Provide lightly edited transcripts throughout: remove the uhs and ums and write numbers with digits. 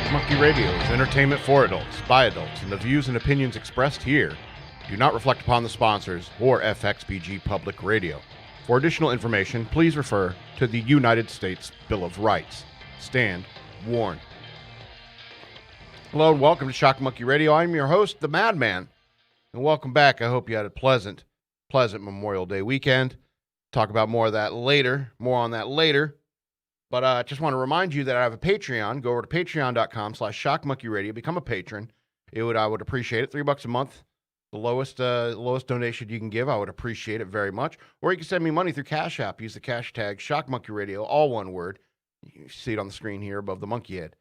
Shock Monkey Radio is entertainment for adults, by adults, and the views and opinions expressed here do not reflect upon the sponsors or FXBG Public Radio. For additional information, please refer to the United States Bill of Rights. Stand warned. Hello and welcome to Shock Monkey Radio. I'm your host, the Madman, and welcome back. I hope you had a pleasant Memorial Day weekend. Talk about more on that later. But I just want to remind you that I have a Patreon. Go over to patreon.com/shockmonkeyradio. Become a patron. I would appreciate it. $3 a month. The lowest donation you can give. I would appreciate it very much. Or you can send me money through Cash App. Use the cash tag ShockMonkeyRadio, all one word. You see it on the screen here above the monkey head.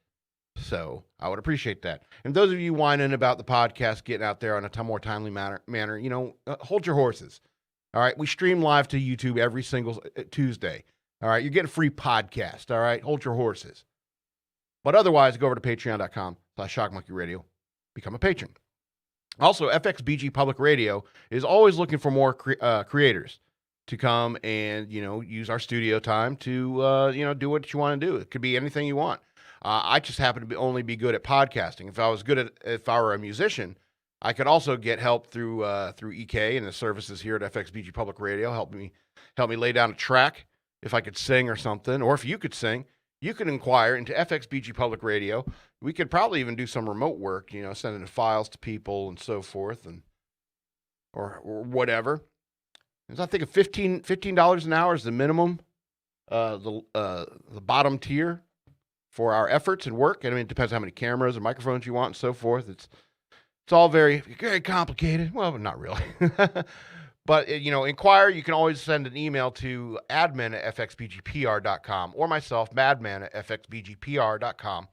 So I would appreciate that. And those of you whining about the podcast getting out there on a more timely manner, hold your horses. All right, we stream live to YouTube every single Tuesday. All right, you're getting a free podcast. All right, hold your horses. But otherwise, go over to patreon.com/shockmonkeyradio. Become a patron. Also, FXBG Public Radio is always looking for more creators to come and, use our studio time to, do what you want to do. It could be anything you want. I just happen to only be good at podcasting. If I were a musician, I could also get help through EK and the services here at FXBG Public Radio. Help me lay down a track if I could sing or something, or if you could sing. You can inquire into FXBG Public Radio. We could probably even do some remote work, sending files to people and so forth, or whatever. I think of $15 an hour is the minimum, the bottom tier for our efforts and work. And it depends how many cameras and microphones you want and so forth. It's all very, very complicated. Well, not really. But, inquire. You can always send an email to admin@fxbgpr.com or myself, madman@fxbgpr.com.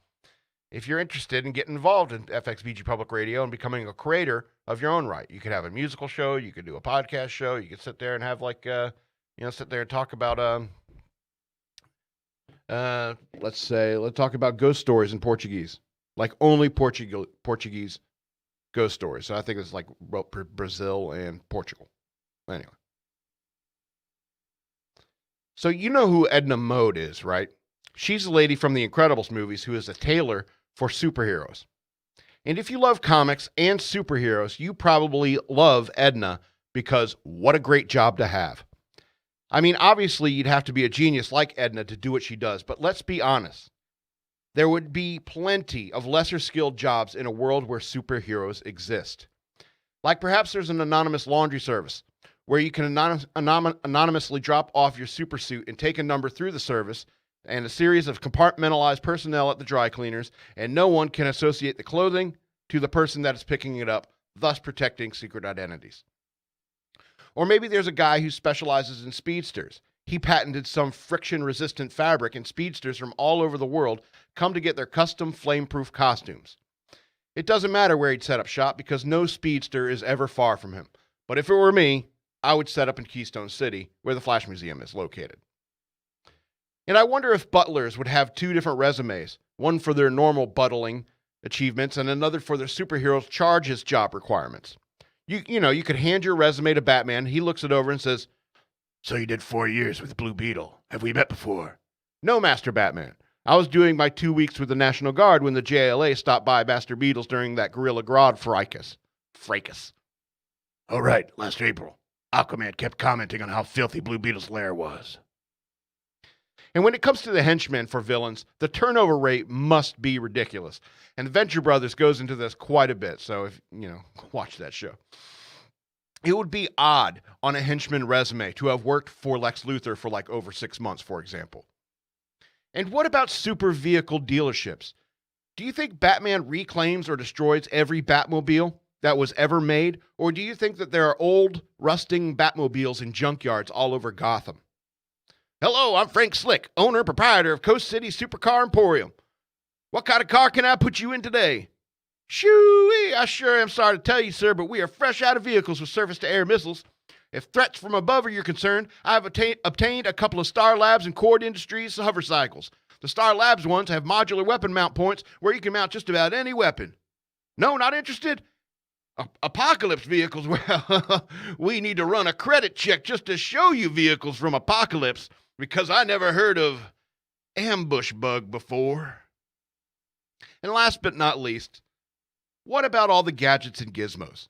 If you're interested in getting involved in FXBG Public Radio and becoming a creator of your own right. You could have a musical show. You could do a podcast show. You could sit there and have sit there and talk about, let's talk about ghost stories in Portuguese. Like only Portuguese ghost stories. So I think it's like Brazil and Portugal. Anyway. So you know who Edna Mode is, right? She's the lady from the Incredibles movies who is a tailor for superheroes. And if you love comics and superheroes, you probably love Edna because what a great job to have. Obviously you'd have to be a genius like Edna to do what she does, but let's be honest. There would be plenty of lesser skilled jobs in a world where superheroes exist. Like perhaps there's an anonymous laundry service where you can anonymously drop off your supersuit and take a number through the service and a series of compartmentalized personnel at the dry cleaners, and no one can associate the clothing to the person that is picking it up, thus protecting secret identities. Or maybe there's a guy who specializes in speedsters. He patented some friction-resistant fabric, and speedsters from all over the world come to get their custom flame-proof costumes. It doesn't matter where he'd set up shop because no speedster is ever far from him. But if it were me, I would set up in Keystone City, where the Flash Museum is located. And I wonder if butlers would have two different resumes, one for their normal butling achievements and another for their superheroes' charges job requirements. You could hand your resume to Batman. He looks it over and says, "So you did 4 years with Blue Beetle. Have we met before?" "No, Master Batman. I was doing my 2 weeks with the National Guard when the JLA stopped by Master Beetles during that Gorilla Grodd fracas. "Oh, right. Last April, Aquaman kept commenting on how filthy Blue Beetle's lair was." And when it comes to the henchmen for villains, the turnover rate must be ridiculous. And Venture Brothers goes into this quite a bit, so if, watch that show. It would be odd on a henchman resume to have worked for Lex Luthor for over 6 months, for example. And what about super vehicle dealerships? Do you think Batman reclaims or destroys every Batmobile that was ever made? Or do you think that there are old, rusting Batmobiles in junkyards all over Gotham? "Hello, I'm Frank Slick, owner and proprietor of Coast City Supercar Emporium. What kind of car can I put you in today?" "Shoo-wee, I sure am sorry to tell you, sir, but we are fresh out of vehicles with surface-to-air missiles. If threats from above are your concern, I have obtained a couple of Star Labs and Cord Industries hover cycles. The Star Labs ones have modular weapon mount points where you can mount just about any weapon." "No, not interested?" Apocalypse vehicles? Well, we need to run a credit check just to show you vehicles from Apocalypse, because I never heard of Ambush Bug before. And last but not least, what about all the gadgets and gizmos?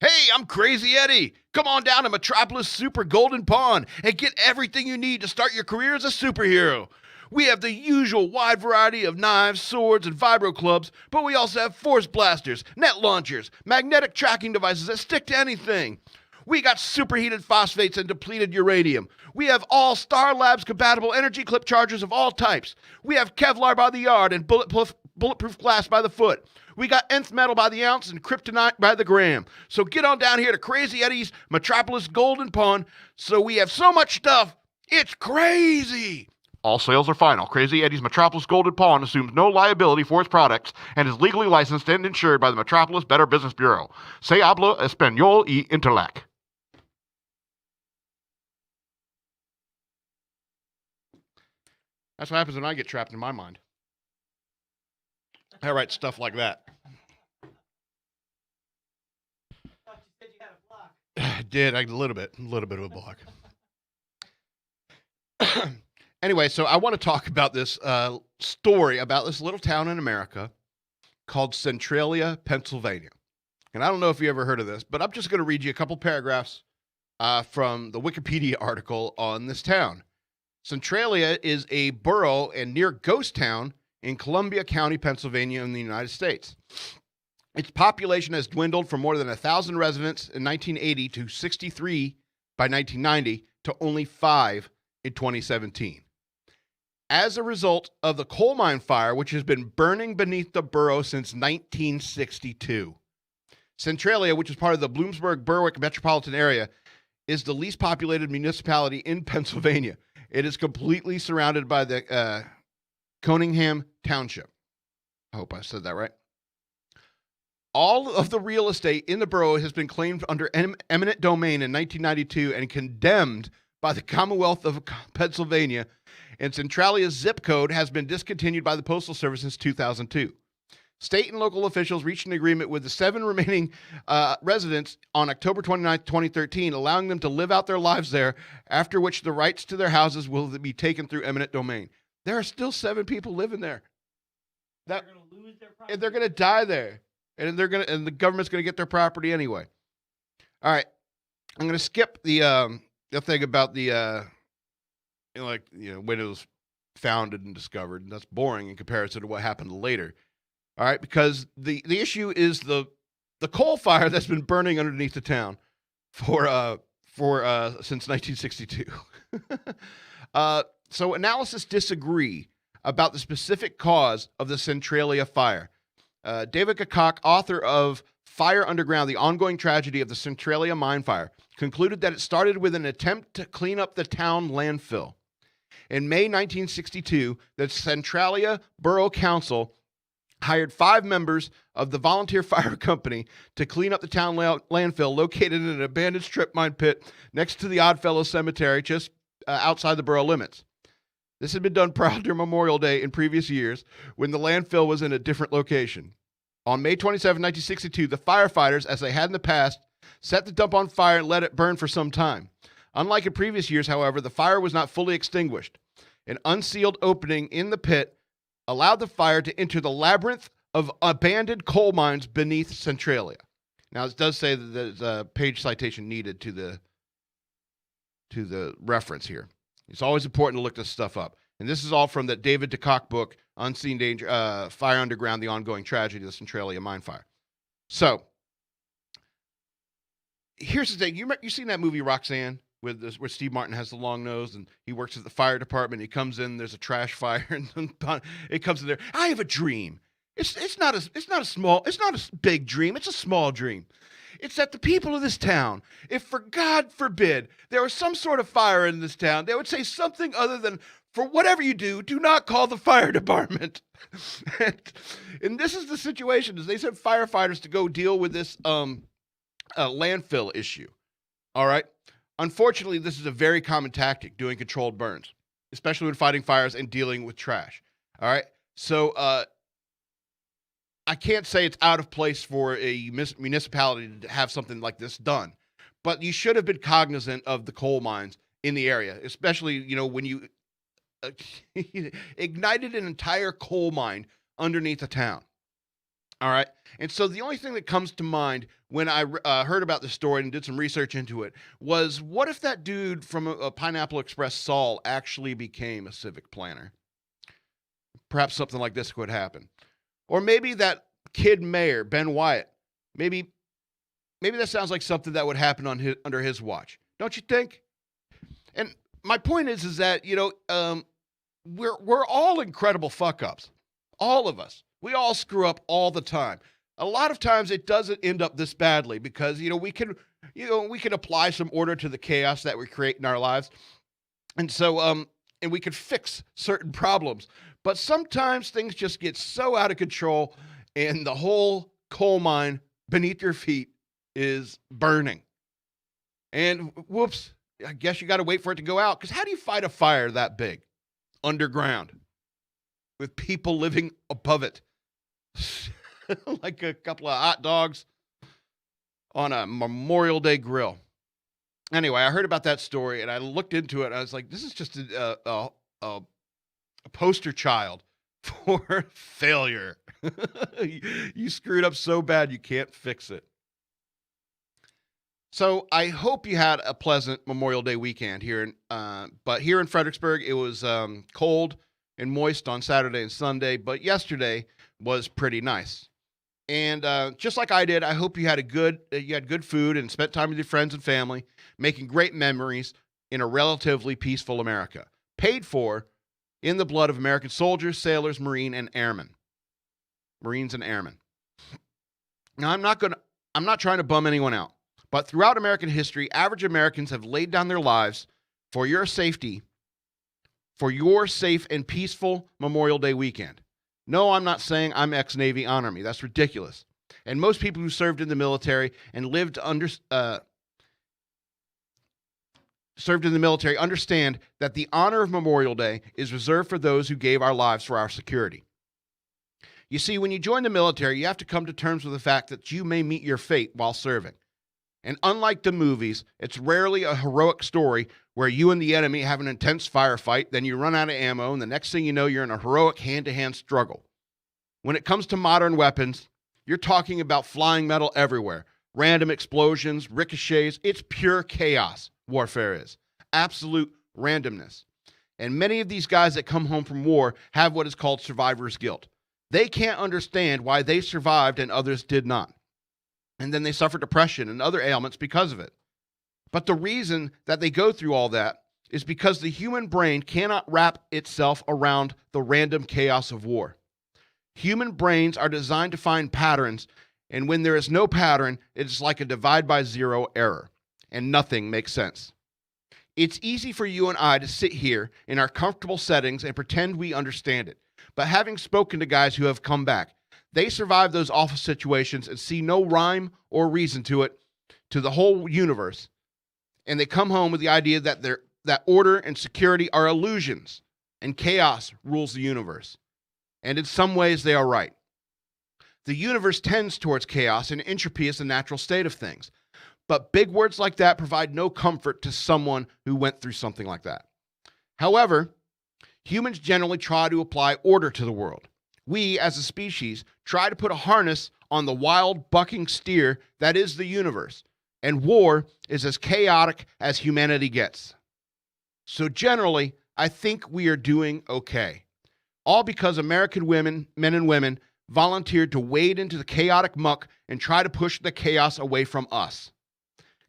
Hey, I'm Crazy Eddie. Come on down to Metropolis Super Golden Pond and get everything you need to start your career as a superhero. We have the usual wide variety of knives, swords, and vibro clubs, but we also have force blasters, net launchers, magnetic tracking devices that stick to anything. We got superheated phosphates and depleted uranium. We have all Star Labs compatible energy clip chargers of all types. We have Kevlar by the yard and bulletproof glass by the foot. We got nth metal by the ounce and kryptonite by the gram. So get on down here to Crazy Eddie's Metropolis Golden Pond. So we have so much stuff, it's crazy. All sales are final. Crazy Eddie's Metropolis Golden Pond assumes no liability for its products and is legally licensed and insured by the Metropolis Better Business Bureau. Se habla español y interlac. That's what happens when I get trapped in my mind. I write stuff like that. I thought you said you had a block. I did, a little bit of a block. Anyway, so I want to talk about this story about this little town in America called Centralia, Pennsylvania. And I don't know if you ever heard of this, but I'm just going to read you a couple paragraphs from the Wikipedia article on this town. Centralia is a borough and near ghost town in Columbia County, Pennsylvania, in the United States. Its population has dwindled from more than 1,000 residents in 1980 to 63 by 1990 to only 5 in 2017. As a result of the coal mine fire, which has been burning beneath the borough since 1962. Centralia, which is part of the Bloomsburg-Berwick metropolitan area, is the least populated municipality in Pennsylvania. It is completely surrounded by the Coningham Township. I hope I said that right. All of the real estate in the borough has been claimed under eminent domain in 1992 and condemned by the Commonwealth of Pennsylvania, and Centralia's zip code has been discontinued by the Postal Service since 2002. State and local officials reached an agreement with the 7 remaining residents on October 29, 2013, allowing them to live out their lives there, after which the rights to their houses will be taken through eminent domain. There are still 7 people living there. They're going to lose their property. And they're going to die there. And the government's going to get their property anyway. All right. I'm going to skip the thing about the when it was founded and discovered. And that's boring in comparison to what happened later. All right, because the issue is the coal fire that's been burning underneath the town for since 1962. So analysts disagree about the specific cause of the Centralia fire. David Kakak, author of Fire Underground, The Ongoing Tragedy of the Centralia Mine Fire, concluded that it started with an attempt to clean up the town landfill. In May 1962, the Centralia Borough Council hired 5 members of the volunteer fire company to clean up the town landfill located in an abandoned strip mine pit next to the Oddfellows Cemetery, just outside the borough limits. This had been done prior to Memorial Day in previous years when the landfill was in a different location. On May 27, 1962, the firefighters, as they had in the past, set the dump on fire and let it burn for some time. Unlike in previous years, however, the fire was not fully extinguished. An unsealed opening in the pit allowed the fire to enter the labyrinth of abandoned coal mines beneath Centralia. Now, it does say that there's a page citation needed to the reference here. It's always important to look this stuff up. And this is all from the David DeCock book, Unseen Danger, Fire Underground, The Ongoing Tragedy of the Centralia Mine Fire. So, here's the thing. You seen that movie Roxanne? Where Steve Martin has the long nose and he works at the fire department. He comes in, there's a trash fire, and it comes in there. I have a dream. It's not a big dream. It's a small dream. It's that the people of this town, if for God forbid there was some sort of fire in this town, they would say something other than, for whatever you do not call the fire department. and this is the situation, is they sent firefighters to go deal with this landfill issue. All right. Unfortunately, this is a very common tactic, doing controlled burns, especially when fighting fires and dealing with trash. All right. So I can't say it's out of place for a municipality to have something like this done, but you should have been cognizant of the coal mines in the area, especially, when you ignited an entire coal mine underneath the town. All right. And so the only thing that comes to mind when I heard about this story and did some research into it was, what if that dude from Pineapple Express, Saul, actually became a civic planner? Perhaps something like this could happen. Or maybe that kid mayor, Ben Wyatt, maybe that sounds like something that would happen on under his watch. Don't you think? And my point is that, we're all incredible fuck-ups. All of us. We all screw up all the time. A lot of times it doesn't end up this badly because, we can apply some order to the chaos that we create in our lives. And so, and we can fix certain problems. But sometimes things just get so out of control and the whole coal mine beneath your feet is burning. And whoops, I guess you got to wait for it to go out. Because how do you fight a fire that big underground with people living above it? Like a couple of hot dogs on a Memorial Day grill. Anyway, I heard about that story and I looked into it. And I was like, this is just a poster child for failure. You screwed up so bad you can't fix it. So I hope you had a pleasant Memorial Day weekend here. But here in Fredericksburg, it was cold and moist on Saturday and Sunday. But yesterday was pretty nice. And just like I did, I hope you had good food and spent time with your friends and family, making great memories in a relatively peaceful America, paid for in the blood of American soldiers, sailors, Marines, and airmen. Now, I'm not trying to bum anyone out, but throughout American history, average Americans have laid down their lives for your safety, for your safe and peaceful Memorial Day weekend. No, I'm not saying I'm ex-Navy honor me. That's ridiculous. And most people who served in the military and served in the military understand that the honor of Memorial Day is reserved for those who gave our lives for our security. You see, when you join the military, you have to come to terms with the fact that you may meet your fate while serving. And unlike the movies, it's rarely a heroic story where you and the enemy have an intense firefight, then you run out of ammo, and the next thing you know, you're in a heroic hand-to-hand struggle. When it comes to modern weapons, you're talking about flying metal everywhere, random explosions, ricochets. It's pure chaos, warfare is. Absolute randomness. And many of these guys that come home from war have what is called survivor's guilt. They can't understand why they survived and others did not. And then they suffer depression and other ailments because of it. But the reason that they go through all that is because the human brain cannot wrap itself around the random chaos of war. Human brains are designed to find patterns, and when there is no pattern, it's like a divide by zero error, and nothing makes sense. It's easy for you and I to sit here in our comfortable settings and pretend we understand it. But having spoken to guys who have come back, they survive those awful situations and see no rhyme or reason to it, to the whole universe. And they come home with the idea that that order and security are illusions and chaos rules the universe. And in some ways, they are right. The universe tends towards chaos, and entropy is the natural state of things. But big words like that provide no comfort to someone who went through something like that. However, humans generally try to apply order to the world. We, as a species, try to put a harness on the wild, bucking steer that is the universe. And war is as chaotic as humanity gets. So generally, I think we are doing okay. All because American women, men and women, volunteered to wade into the chaotic muck and try to push the chaos away from us.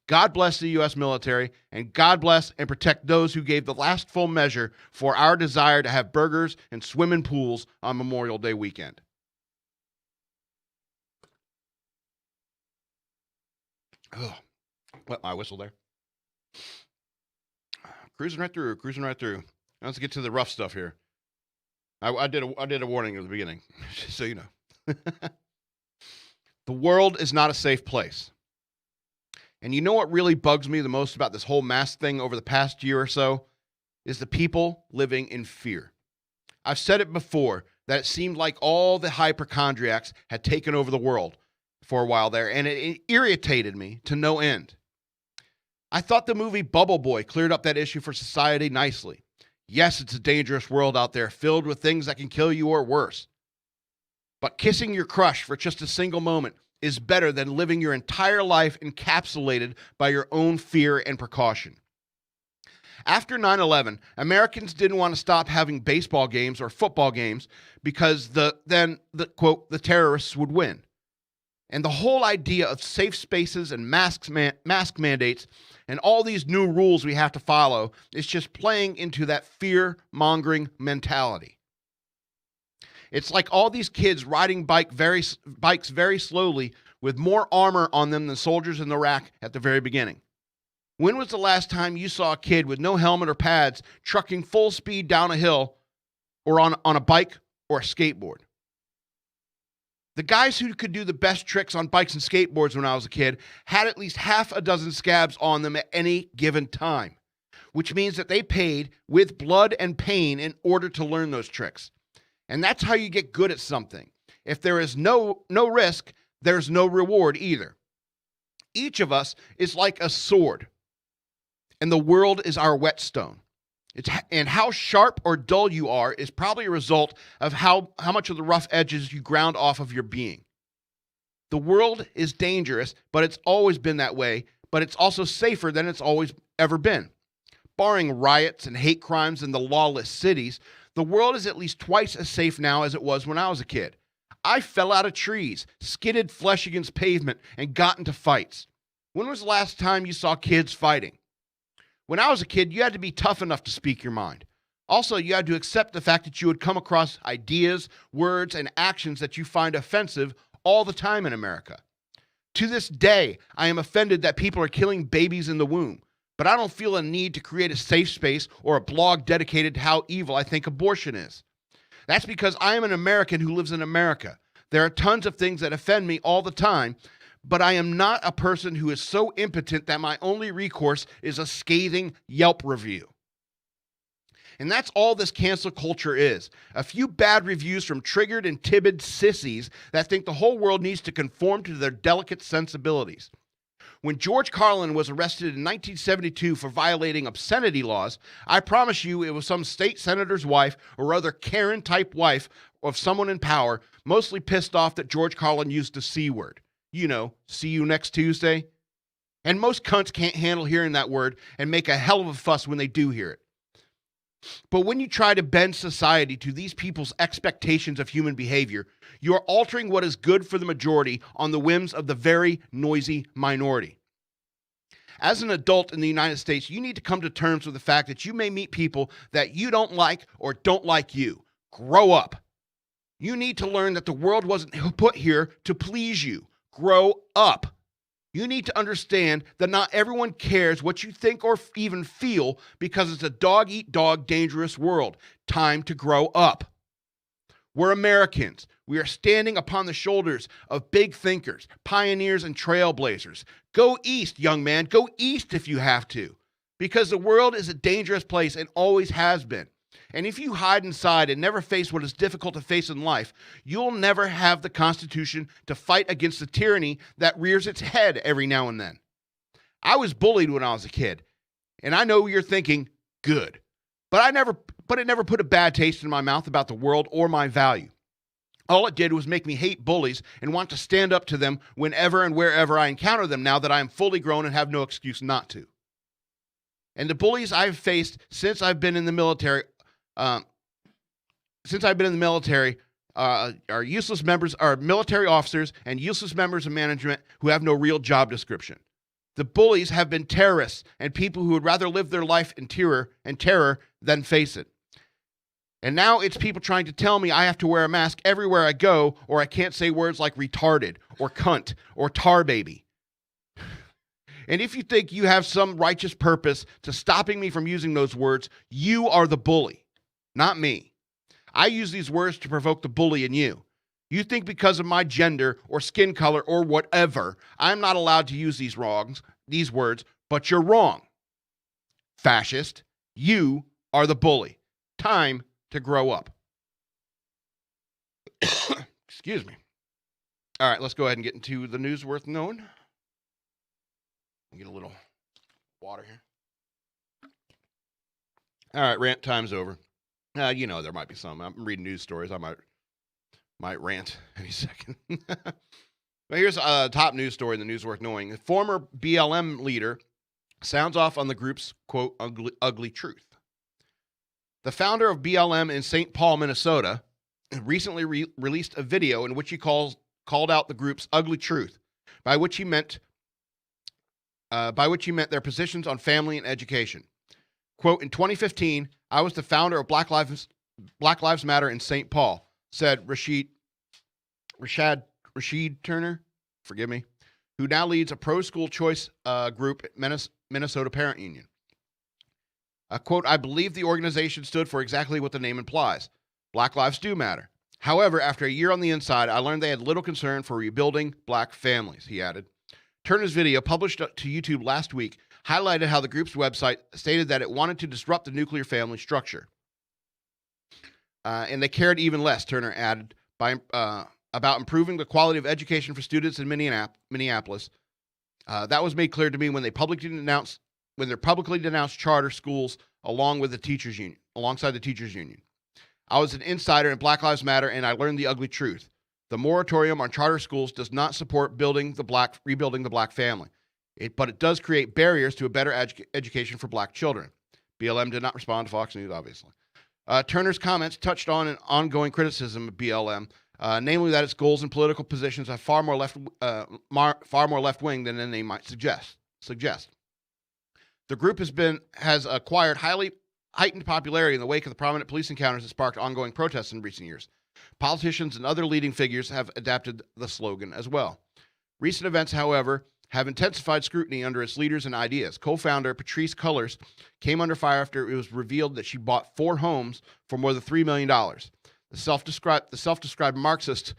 God bless the U.S. military, and God bless and protect those who gave the last full measure for our desire to have burgers and swim in pools on Memorial Day weekend. Oh, wet my whistle there. Cruising right through. Let's get to the rough stuff here. I did a warning at the beginning, so you know. The world is not a safe place. And you know what really bugs me the most about this whole mask thing over the past year or so? Is the people living in fear. I've said it before, that it seemed like all the hypochondriacs had taken over the world for a while there, and it irritated me to no end. I thought the movie Bubble Boy cleared up that issue for society nicely. Yes, it's a dangerous world out there filled with things that can kill you or worse. But kissing your crush for just a single moment is better than living your entire life encapsulated by your own fear and precaution. After 9/11, Americans didn't want to stop having baseball games or football games because quote, the terrorists would win. And the whole idea of safe spaces and mask mandates and all these new rules we have to follow is just playing into that fear-mongering mentality. It's like all these kids riding bikes very slowly with more armor on them than soldiers in Iraq at the very beginning. When was the last time you saw a kid with no helmet or pads trucking full speed down a hill or on a bike or a skateboard? The guys who could do the best tricks on bikes and skateboards when I was a kid had at least half a dozen scabs on them at any given time, which means that they paid with blood and pain in order to learn those tricks. And that's how you get good at something. If there is no risk, there's no reward either. Each of us is like a sword, and the world is our whetstone. And how sharp or dull you are is probably a result of how much of the rough edges you ground off of your being. The world is dangerous, but it's always been that way, but it's also safer than it's always ever been. Barring riots and hate crimes in the lawless cities, the world is at least twice as safe now as it was when I was a kid. I fell out of trees, skidded flesh against pavement, and got into fights. When was the last time you saw kids fighting? When I was a kid, you had to be tough enough to speak your mind. Also, you had to accept the fact that you would come across ideas, words, and actions that you find offensive all the time in America. To this day, I am offended that people are killing babies in the womb, but I don't feel a need to create a safe space or a blog dedicated to how evil I think abortion is. That's because I am an American who lives in America. There are tons of things that offend me all the time, but I am not a person who is so impotent that my only recourse is a scathing Yelp review. And that's all this cancel culture is. A few bad reviews from triggered and timid sissies that think the whole world needs to conform to their delicate sensibilities. When George Carlin was arrested in 1972 for violating obscenity laws, I promise you it was some state senator's wife or other Karen-type wife of someone in power, mostly pissed off that George Carlin used the C word. You know, see you next Tuesday. And most cunts can't handle hearing that word and make a hell of a fuss when they do hear it. But when you try to bend society to these people's expectations of human behavior, you are altering what is good for the majority on the whims of the very noisy minority. As an adult in the United States, you need to come to terms with the fact that you may meet people that you don't like or don't like you. Grow up. You need to learn that the world wasn't put here to please you. Grow up. You need to understand that not everyone cares what you think or even feel because it's a dog-eat-dog dangerous world. Time to grow up. We're Americans. We are standing upon the shoulders of big thinkers, pioneers, and trailblazers. Go east, young man. Go east if you have to. Because the world is a dangerous place and always has been. And if you hide inside and never face what is difficult to face in life, you'll never have the constitution to fight against the tyranny that rears its head every now and then. I was bullied when I was a kid, and I know you're thinking, good. But it never put a bad taste in my mouth about the world or my value. All it did was make me hate bullies and want to stand up to them whenever and wherever I encounter them now that I am fully grown and have no excuse not to. And the bullies I've faced since I've been in the military are military officers and useless members of management who have no real job description. The bullies have been terrorists and people who would rather live their life in terror than face it. And now it's people trying to tell me I have to wear a mask everywhere I go, or I can't say words like retarded or cunt or tar baby. And if you think you have some righteous purpose to stopping me from using those words, you are the bully, not me. I use these words to provoke the bully in you. You think because of my gender or skin color or whatever, I'm not allowed to use these words, but you're wrong. Fascist, you are the bully. Time to grow up. Excuse me. All right, let's go ahead and get into the news worth knowing. Get a little water here. All right, rant time's over. There might be some. I'm reading news stories. I might Might rant any second. But here's a top news story in the news worth knowing. A former BLM leader sounds off on the group's, quote, ugly truth. The founder of BLM in St. Paul, Minnesota, recently released a video in which he called out the group's ugly truth, by which he meant their positions on family and education. Quote, in 2015, I was the founder of Black Lives Matter in St. Paul, said Rashid Turner, forgive me, who now leads a pro-school choice group at Minnesota Parent Union. Quote, I believe the organization stood for exactly what the name implies. Black lives do matter. However, after a year on the inside, I learned they had little concern for rebuilding black families, he added. Turner's video, published to YouTube last week, highlighted how the group's website stated that it wanted to disrupt the nuclear family structure. And they cared even less, Turner added, about improving the quality of education for students in Minneapolis. That was made clear to me when they publicly denounced charter schools alongside the teachers union. I was an insider in Black Lives Matter, and I learned the ugly truth. The moratorium on charter schools does not support rebuilding the black family, but it does create barriers to a better education for black children. BLM did not respond to Fox News, obviously. Turner's comments touched on an ongoing criticism of BLM, namely that its goals and political positions are far more left-wing than they might suggest. The group has acquired heightened popularity in the wake of the prominent police encounters that sparked ongoing protests in recent years. Politicians and other leading figures have adapted the slogan as well. Recent events, however, have intensified scrutiny under its leaders and ideas. Co-founder Patrisse Cullors came under fire after it was revealed that she bought 4 homes for more than $3 million. The self-described Marxist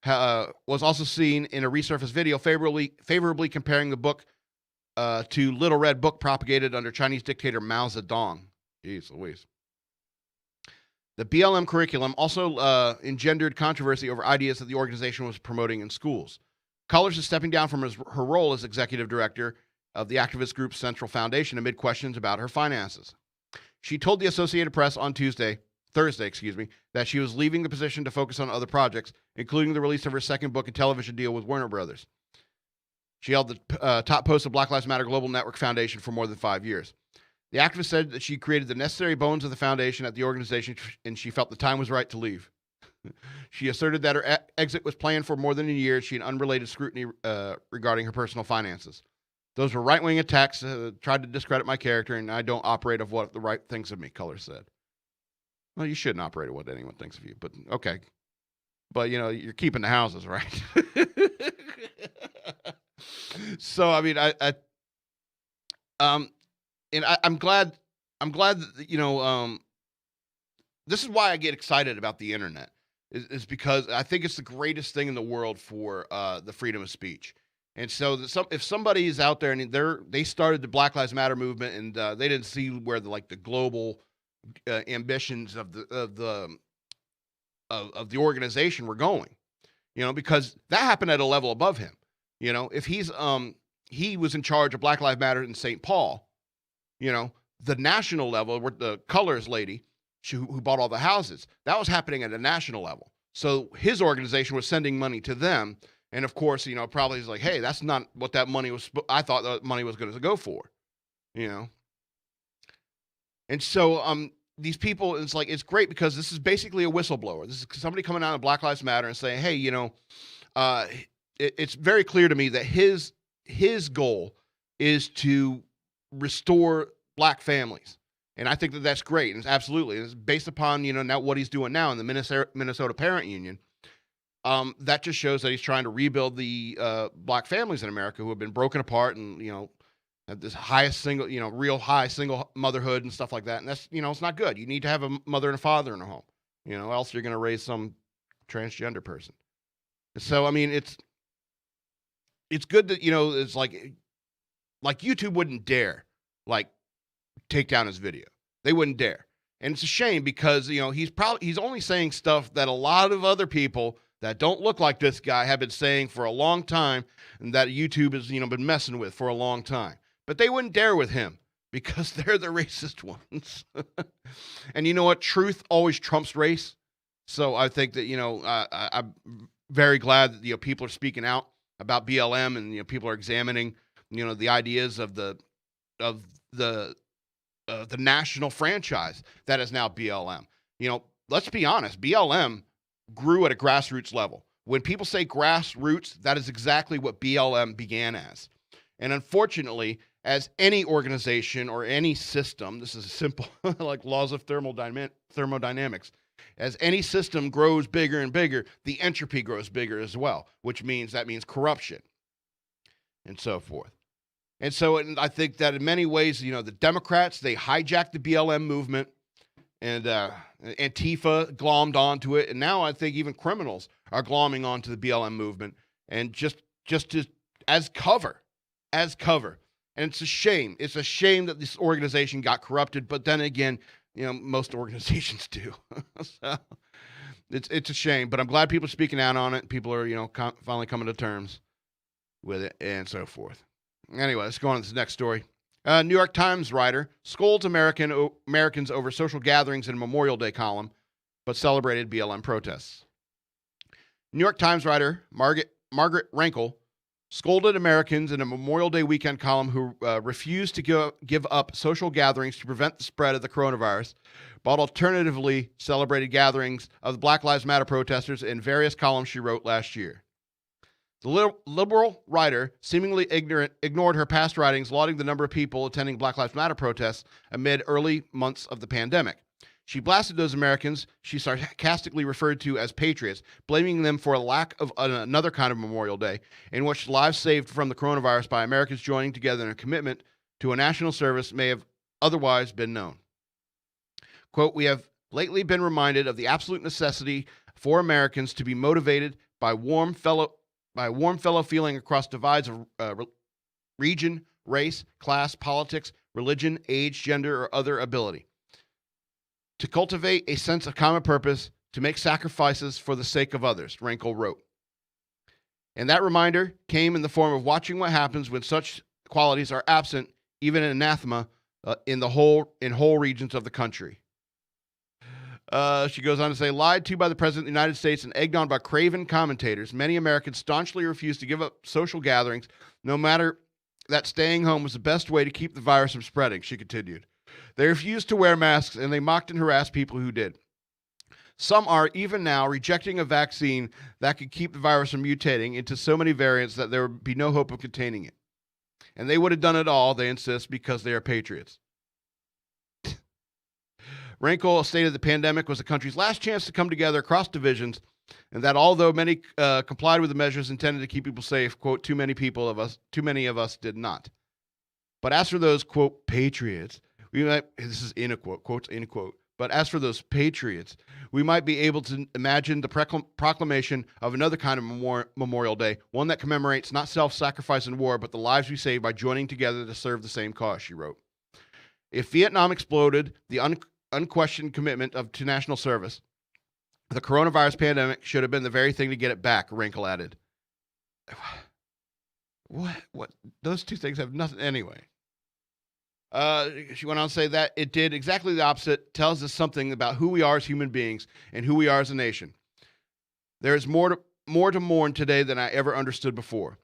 was also seen in a resurfaced video favorably comparing the book to Little Red Book propagated under Chinese dictator Mao Zedong. Jeez Louise. The BLM curriculum also engendered controversy over ideas that the organization was promoting in schools. Cullors is stepping down from her role as executive director of the activist group Central Foundation amid questions about her finances. She told the Associated Press on Thursday, that she was leaving the position to focus on other projects, including the release of her second book and television deal with Warner Brothers. She held the top post of Black Lives Matter Global Network Foundation for more than 5 years. The activist said that she created the necessary bones of the foundation at the organization, and she felt the time was right to leave. She asserted that her exit was planned for more than a year. She had unrelated scrutiny regarding her personal finances. Those were right-wing attacks, tried to discredit my character, and I don't operate of what the right thinks of me, Cullors said. Well, you shouldn't operate of what anyone thinks of you, but okay. But, you're keeping the houses, right? So, I mean, I'm glad that, this is why I get excited about the internet, is because I think it's the greatest thing in the world for the freedom of speech. And so if somebody is out there and they started the Black Lives Matter movement and they didn't see where the global ambitions of the organization were going, because that happened at a level above him. If he was in charge of Black Lives Matter in St. Paul, the national level, where the Cullors lady who bought all the houses, that was happening at a national level. So his organization was sending money to them. And of course, probably he's like, hey, that's not what that money was. I thought that money was going to go for, And so these people, it's great because this is basically a whistleblower. This is somebody coming out of Black Lives Matter and saying, hey, it's very clear to me that his goal is to restore black families. And I think that that's great. And it's based upon, now what he's doing now in the Minnesota Parent Union. That just shows that he's trying to rebuild the black families in America who have been broken apart and, have this highest single, real high single motherhood and stuff like that. And that's, it's not good. You need to have a mother and a father in a home, else you're going to raise some transgender person. So, I mean, it's good that, it's like YouTube wouldn't dare, take down his video. They wouldn't dare. And it's a shame because, he's only saying stuff that a lot of other people that don't look like this guy have been saying for a long time and that YouTube has, been messing with for a long time. But they wouldn't dare with him because they're the racist ones. And you know what? Truth always trumps race. So I think that, I'm very glad that, people are speaking out about BLM, and, people are examining, the ideas of the national franchise that is now BLM. Let's be honest, BLM grew at a grassroots level. When people say grassroots, that is exactly what BLM began as. And unfortunately, as any organization or any system, this is a simple, like laws of thermodynamics, as any system grows bigger and bigger, the entropy grows bigger as well, which means corruption and so forth. And so I think that in many ways, the Democrats, they hijacked the BLM movement, and Antifa glommed onto it. And now I think even criminals are glomming onto the BLM movement, and just as cover. And it's a shame. It's a shame that this organization got corrupted. But then again, most organizations do. So it's a shame. But I'm glad people are speaking out on it. People are, finally coming to terms with it and so forth. Anyway, let's go on to this next story. New York Times writer scolds Americans over social gatherings in Memorial Day column, but celebrated BLM protests. New York Times writer Margaret Renkl scolded Americans in a Memorial Day weekend column who refused to give up social gatherings to prevent the spread of the coronavirus, but alternatively celebrated gatherings of the Black Lives Matter protesters in various columns she wrote last year. The liberal writer seemingly ignored her past writings lauding the number of people attending Black Lives Matter protests amid early months of the pandemic. She blasted those Americans she sarcastically referred to as patriots, blaming them for a lack of another kind of Memorial Day in which lives saved from the coronavirus by Americans joining together in a commitment to a national service may have otherwise been known. Quote, "We have lately been reminded of the absolute necessity for Americans to be motivated by warm fellow feeling across divides of region, race, class, politics, religion, age, gender, or other ability. To cultivate a sense of common purpose, to make sacrifices for the sake of others," Renkl wrote. And that reminder came in the form of watching what happens when such qualities are absent, even in anathema, in whole regions of the country. She goes on to say, lied to by the President of the United States and egged on by craven commentators, many Americans staunchly refused to give up social gatherings, no matter that staying home was the best way to keep the virus from spreading, she continued. They refused to wear masks, and they mocked and harassed people who did. Some are, even now, rejecting a vaccine that could keep the virus from mutating into so many variants that there would be no hope of containing it. And they would have done it all, they insist, because they are patriots. Renkl stated the pandemic was the country's last chance to come together across divisions, and that although many complied with the measures intended to keep people safe, quote, too many of us did not. But as for those, quote, patriots, this is in a quote, quotes in a quote, but as for those patriots, we might be able to imagine the proclamation of another kind of Memorial Day, one that commemorates not self-sacrifice in war, but the lives we save by joining together to serve the same cause, she wrote. If Vietnam exploded the unquestioned commitment to national service, the coronavirus pandemic should have been the very thing to get it back, Renkl added. What? Those two things have nothing anyway. She went on to say that it did exactly the opposite, tells us something about who we are as human beings and who we are as a nation. There is more to mourn today than I ever understood before.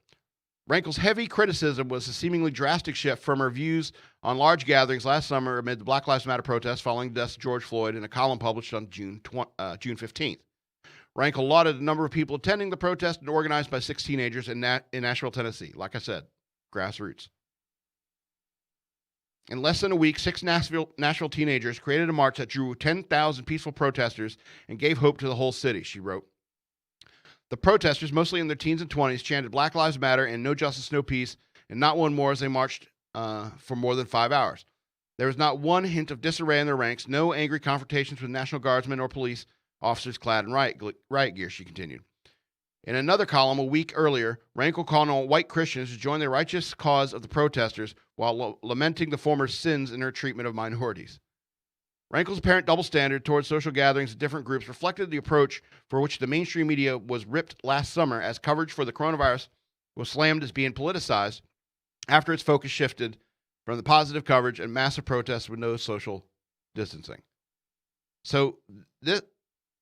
Renkl's heavy criticism was a seemingly drastic shift from her views on large gatherings last summer amid the Black Lives Matter protests following the death of George Floyd in a column published on June 15th. Renkl lauded the number of people attending the protest and organized by 6 teenagers in Nashville, Tennessee. Like I said, grassroots. In less than a week, 6 Nashville teenagers created a march that drew 10,000 peaceful protesters and gave hope to the whole city, she wrote. The protesters, mostly in their teens and 20s, chanted Black Lives Matter and No Justice, No Peace, and not one more as they marched for more than 5 hours. There was not one hint of disarray in their ranks, no angry confrontations with National Guardsmen or police officers clad in riot gear, she continued. In another column a week earlier, Renkl called on white Christians to join the righteous cause of the protesters while lamenting the former sins in her treatment of minorities. Renkl's apparent double standard towards social gatherings of different groups reflected the approach for which the mainstream media was ripped last summer as coverage for the coronavirus was slammed as being politicized after its focus shifted from the positive coverage and massive protests with no social distancing. So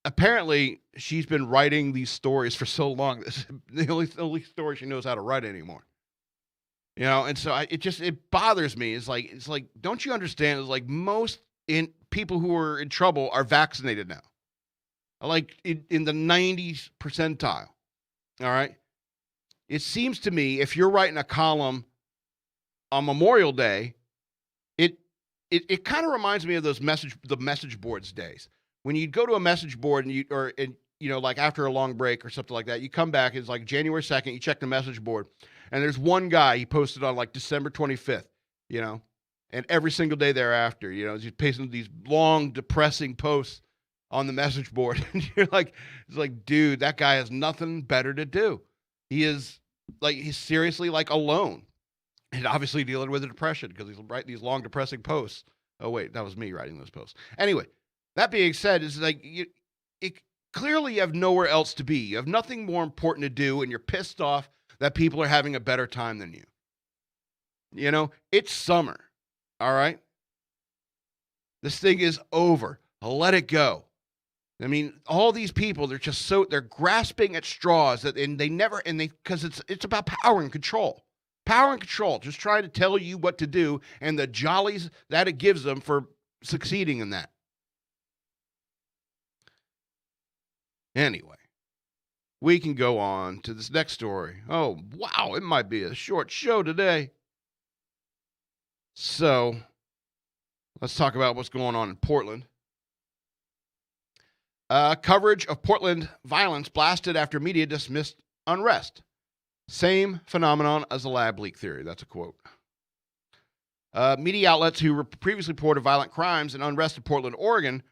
apparently she's been writing these stories for so long. This is the only story she knows how to write anymore. You know, and so it bothers me. It's like, don't you understand? It's like most people who are in trouble are vaccinated now. Like in the 90s percentile. All right. It seems to me if you're writing a column on Memorial Day, it kind of reminds me of the message boards days. When you'd go to a message board and like after a long break or something like that, you come back, it's like January 2nd, you check the message board, and there's one guy he posted on like December 25th, and every single day thereafter, he's pasting these long, depressing posts on the message board. And it's like, dude, that guy has nothing better to do. He's seriously like alone. And obviously dealing with a depression because he's writing these long, depressing posts. Oh, wait, that was me writing those posts. Anyway, that being said, it's like clearly you have nowhere else to be. You have nothing more important to do, and you're pissed off that people are having a better time than you. It's summer, all right? This thing is over. Let it go. I mean, all these people, they're grasping at straws because it's about power and control. Power and control, just trying to tell you what to do and the jollies that it gives them for succeeding in that. Anyway, we can go on to this next story. Oh, wow, it might be a short show today. So, let's talk about what's going on in Portland. Coverage of Portland violence blasted after media dismissed unrest. Same phenomenon as the lab leak theory. That's a quote. Media outlets who previously reported violent crimes and unrest in Portland, Oregon,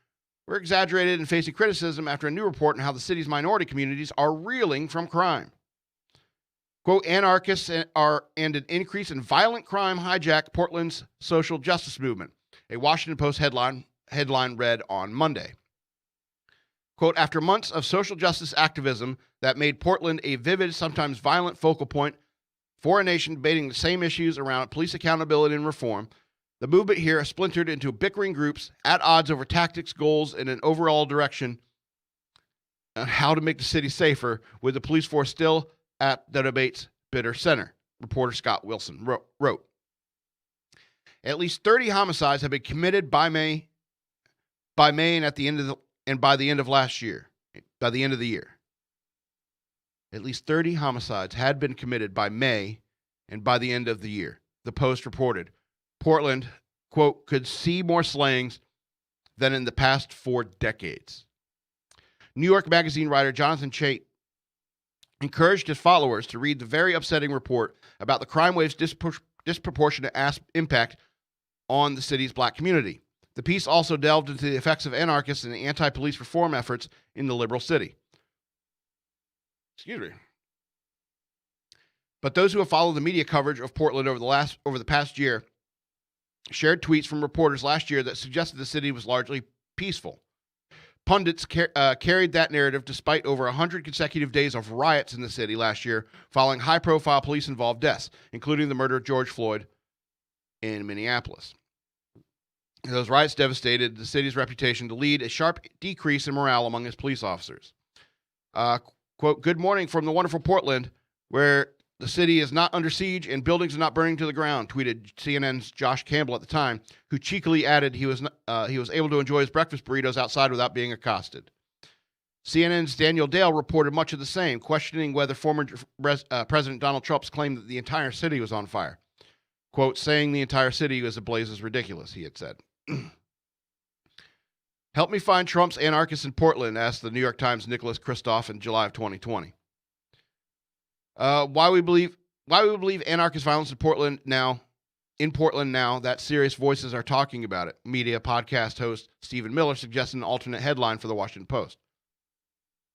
were exaggerated and facing criticism after a new report on how the city's minority communities are reeling from crime. Quote, anarchists and an increase in violent crime hijack Portland's social justice movement, a Washington Post headline read on Monday. Quote, after months of social justice activism that made Portland a vivid, sometimes violent focal point for a nation debating the same issues around police accountability and reform, the movement here has splintered into bickering groups at odds over tactics, goals, and an overall direction on how to make the city safer, with the police force still at the debate's bitter center, reporter Scott Wilson wrote. At least 30 homicides have been committed by May and by the end of last year, by the end of the year. At least 30 homicides had been committed by May and by the end of the year, the Post reported. Portland, quote, could see more slayings than in the past 4 decades. New York Magazine writer Jonathan Chait encouraged his followers to read the very upsetting report about the crime wave's disproportionate impact on the city's black community. The piece also delved into the effects of anarchists and anti-police reform efforts in the liberal city. Excuse me. But those who have followed the media coverage of Portland over the past year shared tweets from reporters last year that suggested the city was largely peaceful. Pundits carried that narrative despite over 100 consecutive days of riots in the city last year following high-profile police-involved deaths, including the murder of George Floyd in Minneapolis. Those riots devastated the city's reputation to lead a sharp decrease in morale among its police officers. Quote, good morning from the wonderful Portland, where the city is not under siege and buildings are not burning to the ground, tweeted CNN's Josh Campbell at the time, who cheekily added he was able to enjoy his breakfast burritos outside without being accosted. CNN's Daniel Dale reported much of the same, questioning whether former President Donald Trump's claim that the entire city was on fire. Quote, saying the entire city was ablaze is ridiculous, he had said. Help me find Trump's anarchists in Portland, asked the New York Times' Nicholas Kristof in July of 2020. Why we believe anarchist violence in Portland now, that serious voices are talking about it. Media podcast host Stephen Miller suggested an alternate headline for the Washington Post.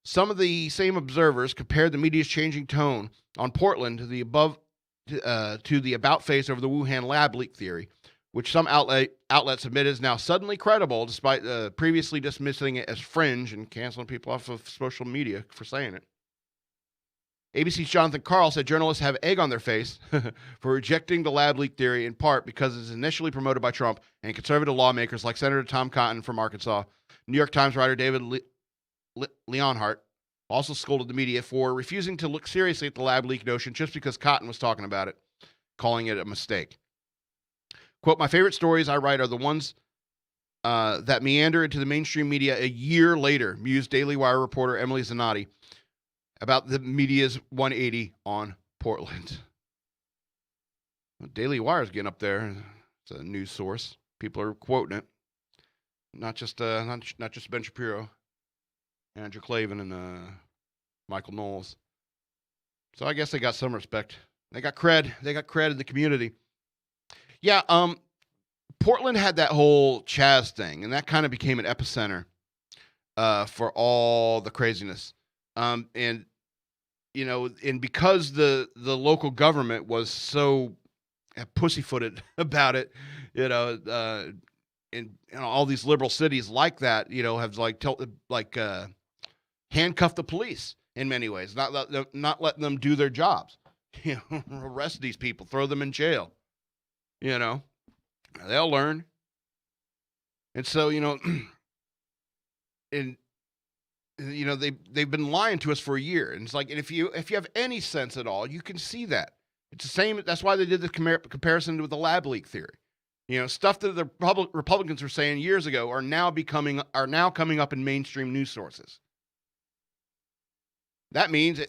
Some of the same observers compared the media's changing tone on Portland to the about face over the Wuhan lab leak theory, which some outlets admit is now suddenly credible, despite previously dismissing it as fringe and canceling people off of social media for saying it. ABC's Jonathan Karl said journalists have egg on their face for rejecting the lab leak theory, in part because it was initially promoted by Trump and conservative lawmakers like Senator Tom Cotton from Arkansas. New York Times writer David Leonhardt also scolded the media for refusing to look seriously at the lab leak notion just because Cotton was talking about it, calling it a mistake. Quote, my favorite stories I write are the ones that meander into the mainstream media a year later, mused Daily Wire reporter Emily Zanotti about the media's 180 on Portland. Well, Daily Wire's getting up there. It's a news source. People are quoting it. Not just Ben Shapiro, Andrew Klavan, and Michael Knowles. So I guess they got some respect. They got cred. They got cred in the community. Yeah, Portland had that whole Chaz thing, and that kind of became an epicenter for all the craziness. And because the local government was so pussyfooted about it, and all these liberal cities like that, have handcuffed the police in many ways, not letting them do their jobs. Arrest these people, throw them in jail. They'll learn. And so, they've been lying to us for a year. And it's like, and if you have any sense at all, you can see that. It's the same. That's why they did the comparison with the lab leak theory. Stuff that the Republicans were saying years ago are now coming up in mainstream news sources. That means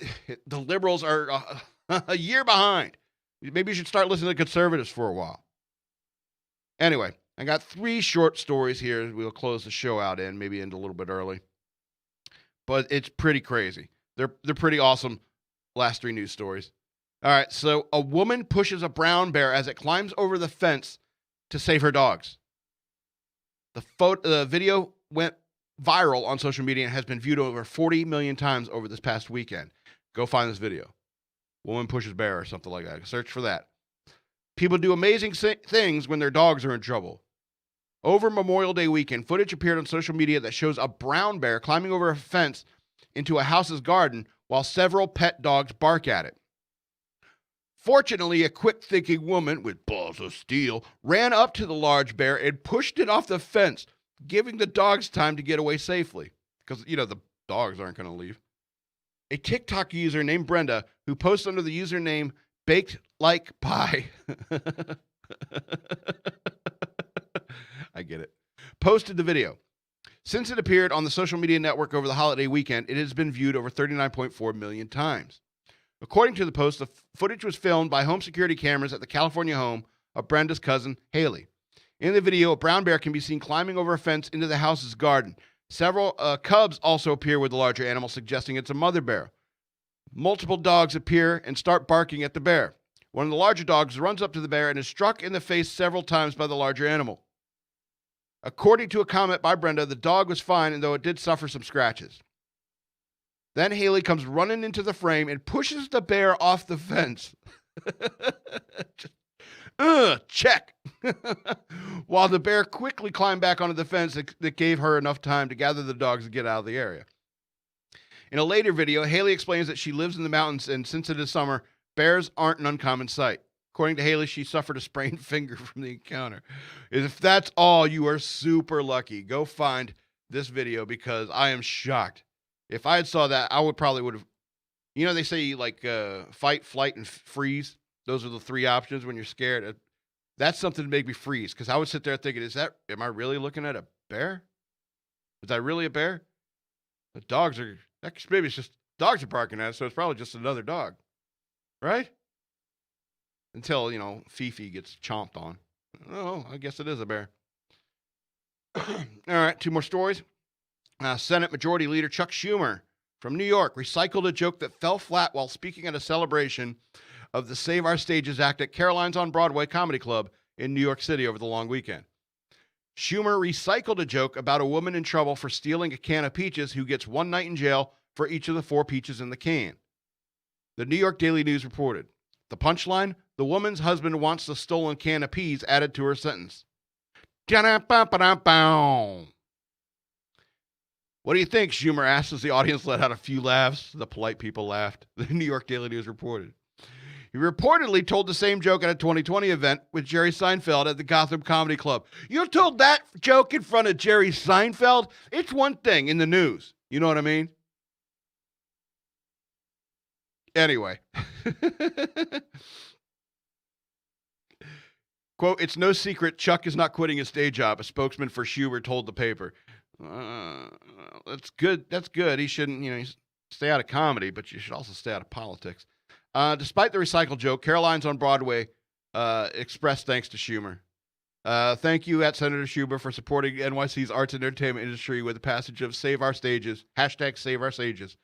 the liberals are a year behind. Maybe you should start listening to conservatives for a while. Anyway, I got 3 short stories here. We'll close the show out in, maybe end a little bit early. But it's pretty crazy. They're pretty awesome last 3 news stories. All right, so a woman pushes a brown bear as it climbs over the fence to save her dogs. The video went viral on social media and has been viewed over 40 million times over this past weekend. Go find this video. Woman pushes bear or something like that. Search for that. People do amazing things when their dogs are in trouble. Over Memorial Day weekend, footage appeared on social media that shows a brown bear climbing over a fence into a house's garden while several pet dogs bark at it. Fortunately, a quick-thinking woman with balls of steel ran up to the large bear and pushed it off the fence, giving the dogs time to get away safely. Because, the dogs aren't going to leave. A TikTok user named Brenda, who posts under the username Baked Like Pie. I get it. Posted the video. Since it appeared on the social media network over the holiday weekend, it has been viewed over 39.4 million times. According to the post, the footage was filmed by home security cameras at the California home of Brenda's cousin, Haley. In the video, a brown bear can be seen climbing over a fence into the house's garden. Several cubs also appear with the larger animal, suggesting it's a mother bear. Multiple dogs appear and start barking at the bear. One of the larger dogs runs up to the bear and is struck in the face several times by the larger animal. According to a comment by Brenda, the dog was fine, and though it did suffer some scratches. Then Haley comes running into the frame and pushes the bear off the fence. Check. While the bear quickly climbed back onto the fence that gave her enough time to gather the dogs and get out of the area. In a later video, Haley explains that she lives in the mountains, and since it is summer, bears aren't an uncommon sight. According to Haley, she suffered a sprained finger from the encounter. If that's all, you are super lucky. Go find this video because I am shocked. If I had saw that, I would have. They say fight, flight, and freeze. Those are the 3 options when you're scared. That's something to make me freeze because I would sit there thinking, am I really looking at a bear? Is that really a bear? The dogs are, maybe it's just dogs are barking at us, so it's probably just another dog. Right? Until, Fifi gets chomped on. Oh, I guess it is a bear. All right, 2 more stories. Senate Majority Leader Chuck Schumer from New York recycled a joke that fell flat while speaking at a celebration of the Save Our Stages Act at Caroline's on Broadway Comedy Club in New York City over the long weekend. Schumer recycled a joke about a woman in trouble for stealing a can of peaches who gets 1 night in jail for each of the 4 peaches in the can. The New York Daily News reported, the punchline, the woman's husband wants the stolen can of peas added to her sentence. What do you think? Schumer asked as the audience let out a few laughs. The polite people laughed. The New York Daily News reported. He reportedly told the same joke at a 2020 event with Jerry Seinfeld at the Gotham Comedy Club. You told that joke in front of Jerry Seinfeld? It's one thing in the news. You know what I mean? Anyway. Quote, it's no secret Chuck is not quitting his day job, a spokesman for Schumer told the paper. That's good. That's good. He shouldn't, stay out of comedy, but you should also stay out of politics. Despite the recycled joke, Caroline's on Broadway expressed thanks to Schumer. Thank you at Senator Schumer for supporting NYC's arts and entertainment industry with the passage of Save Our Stages, hashtag Save Our Stages,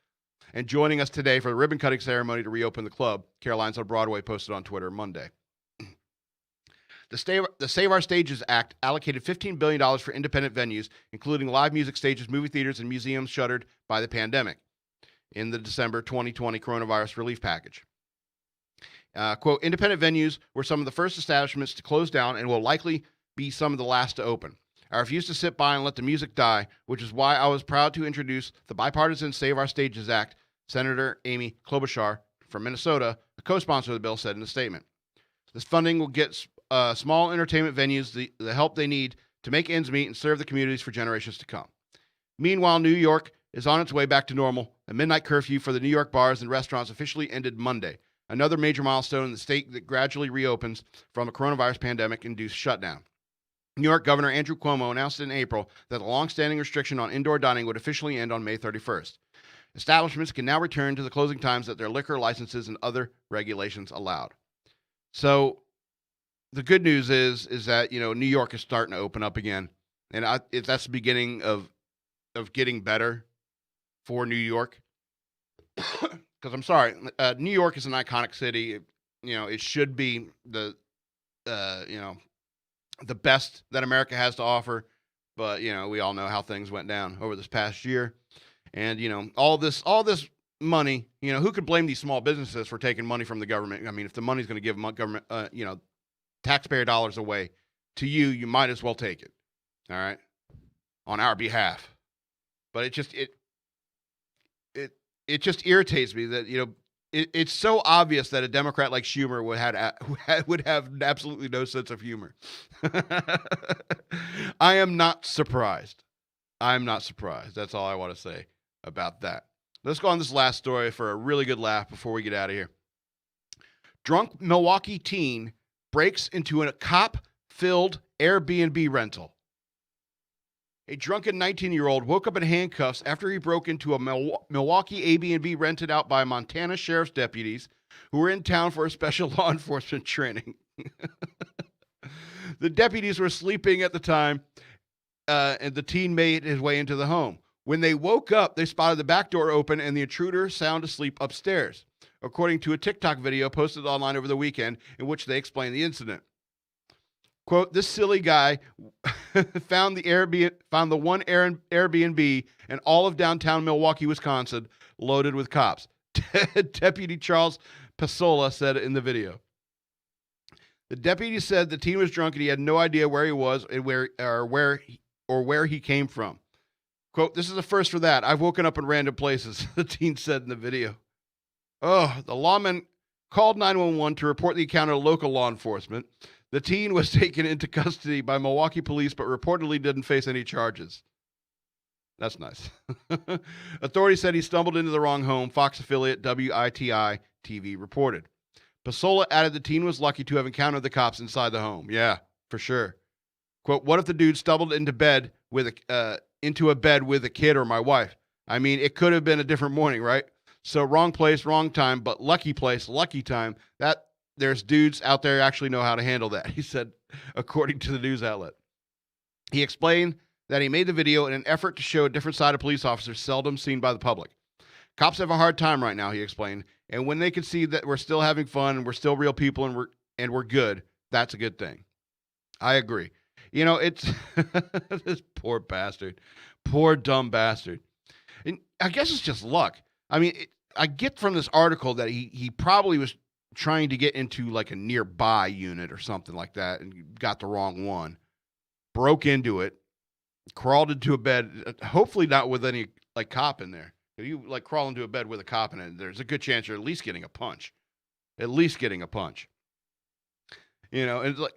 and joining us today for the ribbon cutting ceremony to reopen the club. Caroline's on Broadway posted on Twitter Monday. The Save Our Stages Act allocated $15 billion for independent venues, including live music stages, movie theaters, and museums shuttered by the pandemic in the December 2020 coronavirus relief package. Quote, independent venues were some of the first establishments to close down and will likely be some of the last to open. I refuse to sit by and let the music die, which is why I was proud to introduce the bipartisan Save Our Stages Act, Senator Amy Klobuchar from Minnesota, a co-sponsor of the bill, said in a statement. This funding will get small entertainment venues the help they need to make ends meet and serve the communities for generations to come. Meanwhile, New York is on its way back to normal. A midnight curfew for the New York bars and restaurants officially ended Monday, another major milestone in the state that gradually reopens from a coronavirus pandemic-induced shutdown. New York Governor Andrew Cuomo announced in April that the long-standing restriction on indoor dining would officially end on May 31st. Establishments can now return to the closing times that their liquor licenses and other regulations allowed. So the good news is that, New York is starting to open up again. And that's the beginning of getting better for New York. Because I'm sorry, New York is an iconic city. It should be the best that America has to offer. But, we all know how things went down over this past year. And, all this money, who could blame these small businesses for taking money from the government? I mean, if the money's going to give government, taxpayer dollars away to you, you might as well take it. All right. On our behalf. But it just irritates me that, it's so obvious that a Democrat like Schumer would have absolutely no sense of humor. I am not surprised. I'm not surprised. That's all I want to say about that. Let's go on this last story for a really good laugh before we get out of here. Drunk Milwaukee teen breaks into a cop-filled Airbnb rental. A drunken 19-year-old woke up in handcuffs after he broke into a Milwaukee Airbnb rented out by Montana sheriff's deputies who were in town for a special law enforcement training. The deputies were sleeping at the time, and the teen made his way into the home. When they woke up, they spotted the back door open and the intruder sound asleep upstairs, according to a TikTok video posted online over the weekend in which they explained the incident. Quote, this silly guy found the one Airbnb in all of downtown Milwaukee, Wisconsin, loaded with cops. Deputy Charles Pasola said in the video. The deputy said the teen was drunk and he had no idea where he was and where he came from. Quote, this is a first for that. I've woken up in random places, the teen said in the video. Oh, the lawman called 911 to report the encounter to local law enforcement. The teen was taken into custody by Milwaukee police, but reportedly didn't face any charges. That's nice. Authorities said he stumbled into the wrong home, Fox affiliate WITI-TV reported. Pasola added the teen was lucky to have encountered the cops inside the home. Yeah, for sure. Quote, what if the dude stumbled into a bed with a kid or my wife? I mean, it could have been a different morning, right? So wrong place, wrong time, but lucky place, lucky time. That there's dudes out there who actually know how to handle that, he said, according to the news outlet. He explained that he made the video in an effort to show a different side of police officers seldom seen by the public. Cops have a hard time right now, he explained, and when they can see that we're still having fun and we're still real people and we're good, that's a good thing. I agree. It's this poor bastard, poor dumb bastard. And I guess it's just luck. I mean, I get from this article that he probably was trying to get into like a nearby unit or something like that and got the wrong one, broke into it, crawled into a bed, hopefully not with any like cop in there. If you like crawl into a bed with a cop in it, there's a good chance you're at least getting a punch. And it's like,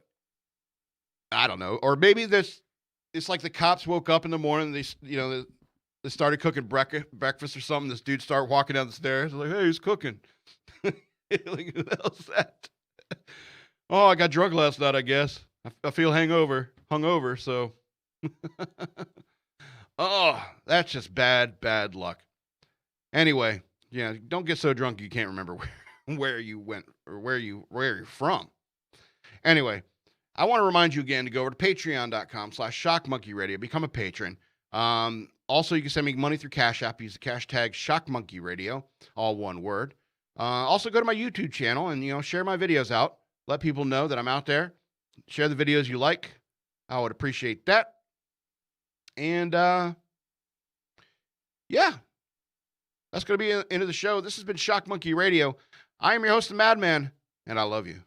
I don't know. Or maybe it's like the cops woke up in the morning, they started cooking breakfast or something. This dude started walking down the stairs. Like, hey, he's cooking. Like, who the hell's that? Oh, I got drunk last night, I guess. I feel hungover, so. Oh, that's just bad luck. Anyway, yeah, don't get so drunk you can't remember where you went or where you're from. Anyway, I want to remind you again to go over to patreon.com/shockmonkeyradio. Become a patron. Also, you can send me money through Cash App. Use the hashtag shockmonkeyradio, all one word. Also, go to my YouTube channel and, share my videos out. Let people know that I'm out there. Share the videos you like. I would appreciate that. And, yeah, that's going to be the end of the show. This has been Shock Monkey Radio. I am your host, the Madman, and I love you.